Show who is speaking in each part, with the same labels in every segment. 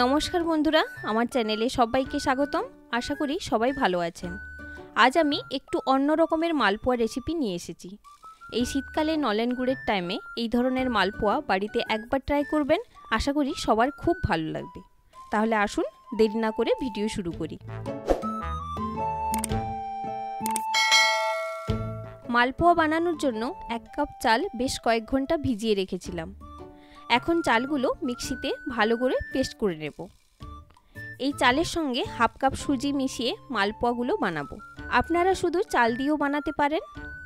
Speaker 1: নমস্কার বন্ধুরা, আমার চ্যানেলে সবাইকে স্বাগতম। আশা করি সবাই ভালো আছেন। আজ আমি একটু অন্য রকমের মালপোয়া রেসিপি নিয়ে এসেছি। এই শীতকালে নলেন গুড়ের টাইমে এই ধরনের মালপোয়া বাড়িতে একবার ট্রাই করবেন। আশা করি সবার খুব ভালো লাগবে। তাহলে আসুন দেরি না করে ভিডিও শুরু করি। মালপোয়া বানানোর জন্য 1 কাপ চাল বেশ কয়েক ঘন্টা ভিজিয়ে রেখেছিলাম। এখন চালগুলো মিক্সিতে ভালো করে পেস্ট করে নেব। এই চালের সঙ্গে হাফ কাপ সুজি মিশিয়ে মালপোয়াগুলো বানাবো। আপনারা শুধু চাল দিয়েও বানাতে পারেন।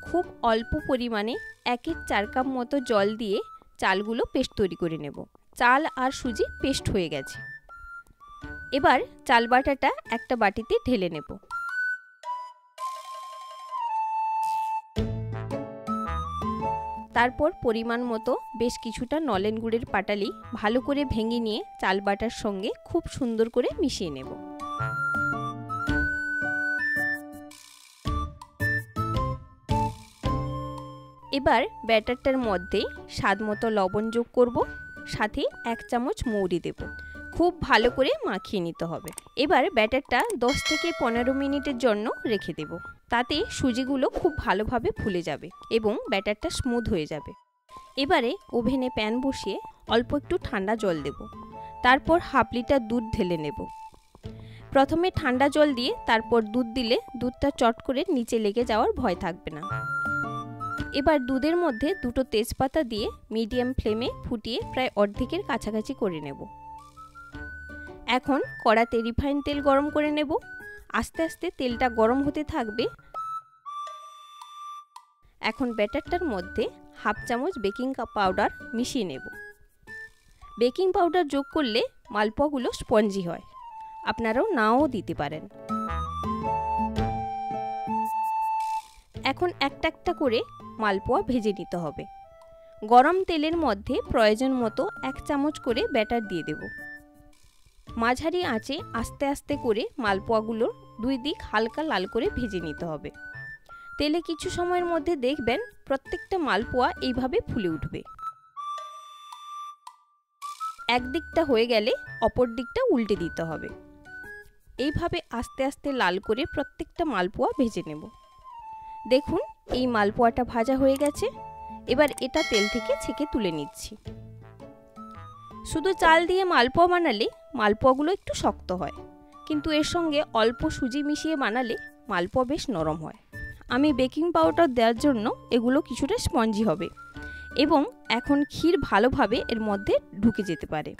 Speaker 1: খুব অল্প পরিমাণে 1-4 কাপ মতো জল দিয়ে চালগুলো পেস্ট তৈরি করে নেব। চাল আর সুজি পেস্ট হয়ে গেছে। এবার চাল বাটাটা একটা বাটিতে ঢেলে নেব। তারপর পরিমাণ মতো বেশ কিছুটা নলেন গুড়ের পাটালি ভালো করে ভেঙে নিয়ে চাল বাটার সঙ্গে খুব সুন্দর করে মিশিয়ে নেব। এবার ব্যাটারটার মধ্যে স্বাদ মতো লবণ যোগ করব, সাথে 1 চামচ মৌরি দেব। খুব ভালো করে মাখিয়ে নিতে হবে। এবার ব্যাটারটা 10 থেকে 15 মিনিটের জন্য রেখে দেব। তাতে সুজিগুলো খুব ভালোভাবে ফুলে যাবে এবং ব্যাটারটা স্মুথ হয়ে যাবে। এবারে ওভেনে প্যান বসিয়ে অল্প একটু ঠান্ডা জল দেব। তারপর হাফ লিটার দুধ ঢেলে নেব। প্রথমে ঠান্ডা জল দিয়ে তারপর দুধ দিলে দুধটা চট করে নিচে লেগে যাওয়ার ভয় থাকবে না। এবার দুধের মধ্যে 2টো তেজপাতা দিয়ে মিডিয়াম ফ্লেমে ফুটিয়ে প্রায় অর্ধেকের কাছাকাছি করে নেব। এখন কড়াতে রিফাইন তেল গরম করে নেব। আস্তে আস্তে তেলটা গরম হতে থাকবে। এখন ব্যাটারটার মধ্যে হাফ চামচ বেকিং পাউডার মিশিয়ে নেব। বেকিং পাউডার যোগ করলে মালপোয়াগুলো স্পঞ্জি হয়। আপনারাও নাও দিতে পারেন। এখন একটা একটা করে মালপোয়া ভেজে নিতে হবে। গরম তেলের মধ্যে প্রয়োজন মতো 1 চামচ করে ব্যাটার দিয়ে দেব। মাঝারি আঁচে আস্তে আস্তে করে মালপোয়াগুলোর 2 দিক হালকা লাল করে ভেজে নিতে হবে। তেলে কিছু সময়ের মধ্যে দেখবেন প্রত্যেকটা মালপোয়া এইভাবে ফুলে উঠবে। এক দিকটা হয়ে গেলে অপর দিকটা উল্টে দিতে হবে। এইভাবে আস্তে আস্তে লাল করে প্রত্যেকটা মালপোয়া ভেজে নেব। দেখুন এই মালপোয়াটা ভাজা হয়ে গেছে। এবার এটা তেল থেকে ছেঁকে তুলে নিচ্ছি। শুধু চাল দিয়ে মালপোয়া বানালে মালপোয়াগুলো একটু শক্ত হয়, কিন্তু এর সঙ্গে অল্প সুজি মিশিয়ে বানালে মালপোয়া বেশ নরম হয়। আমি বেকিং পাউডার দেওয়ার জন্য এগুলো কিছুটা স্পঞ্জি হবে এবং এখন ক্ষীর ভালোভাবে এর মধ্যে ঢুকে যেতে পারে।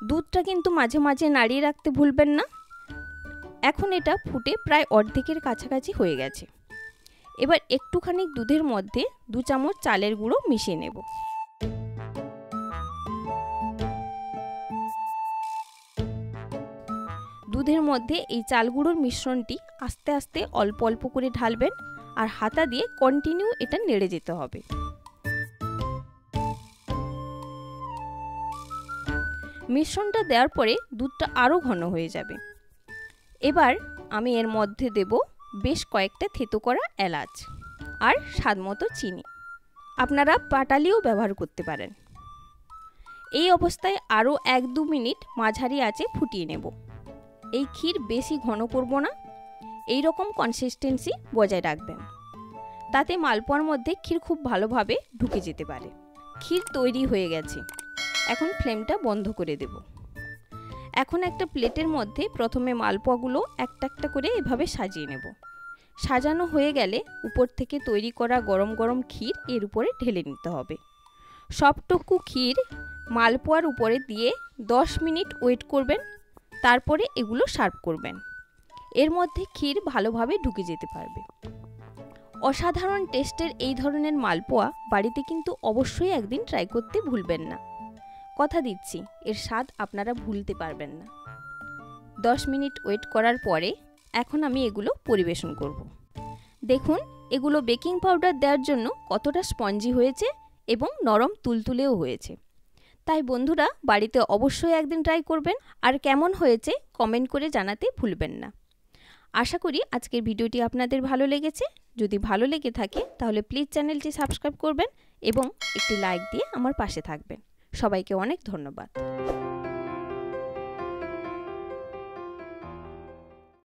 Speaker 1: দুধটা কিন্তু মাঝে মাঝে নাড়িয়ে রাখতে ভুলবেন না। এখন এটা ফুটে প্রায় অর্ধেকের কাছাকাছি হয়ে গেছে। এবার একটুখানি দুধের মধ্যে 2 চামচ চালের গুঁড়ো মিশিয়ে নেব। দুধের মধ্যে এই চাল গুঁড়োর মিশ্রণটি আস্তে আস্তে অল্প অল্প করে ঢালবেন আর হাতা দিয়ে কন্টিনিউ এটা নেড়ে যেতে হবে। মিশ্রণটা দেওয়ার পরে দুধটা আরও ঘন হয়ে যাবে। এবার আমি এর মধ্যে দেব বেশ কয়েকটা থেতো করা এলাচ আর স্বাদমতো চিনি। আপনারা পাটালিও ব্যবহার করতে পারেন। এই অবস্থায় আরও 1-2 মিনিট মাঝারি আঁচে ফুটিয়ে নেব। এই ক্ষীর বেশি ঘন করব না, এই রকম কনসিস্টেন্সি বজায় রাখবেন। তাতে মালপোয়ার মধ্যে ক্ষীর খুব ভালোভাবে ঢুকে যেতে পারে। ক্ষীর তৈরি হয়ে গেছে। এখন ফ্লেমটা বন্ধ করে দেব। এখন একটা প্লেটের মধ্যে প্রথমে মালপোয়াগুলো একটা একটা করে এভাবে সাজিয়ে নেব। সাজানো হয়ে গেলে উপর থেকে তৈরি করা গরম গরম ক্ষীর এর উপরে ঢেলে নিতে হবে। সবটুকু ক্ষীর মালপোয়ার উপরে দিয়ে 10 মিনিট ওয়েট করবেন। তারপরে এগুলো সার্ভ করবেন। এর মধ্যে ক্ষীর ভালোভাবে ঢুকে যেতে পারবে। অসাধারণ টেস্টের এই ধরনের মালপোয়া বাড়িতে কিন্তু অবশ্যই একদিন ট্রাই করতে ভুলবেন না। কথা দিচ্ছি এর স্বাদ আপনারা ভুলতে পারবেন না। 10 মিনিট ওয়েট করার পরে এখন আমি এগুলো পরিবেশন করব। দেখুন এগুলো বেকিং পাউডার দেওয়ার জন্য কতটা স্পঞ্জি হয়েছে এবং নরম তুলতুলেও হয়েছে। তাই বন্ধুরা বাড়িতে অবশ্যই একদিন ট্রাই করবেন আর কেমন হয়েছে কমেন্ট করে জানাতে ভুলবেন না। আশা করি আজকের ভিডিওটি আপনাদের ভালো লেগেছে। যদি ভালো লেগে থাকে তাহলে প্লিজ চ্যানেলটি সাবস্ক্রাইব করবেন এবং একটি লাইক দিয়ে আমার পাশে থাকবেন। সবাইকে অনেক ধন্যবাদ।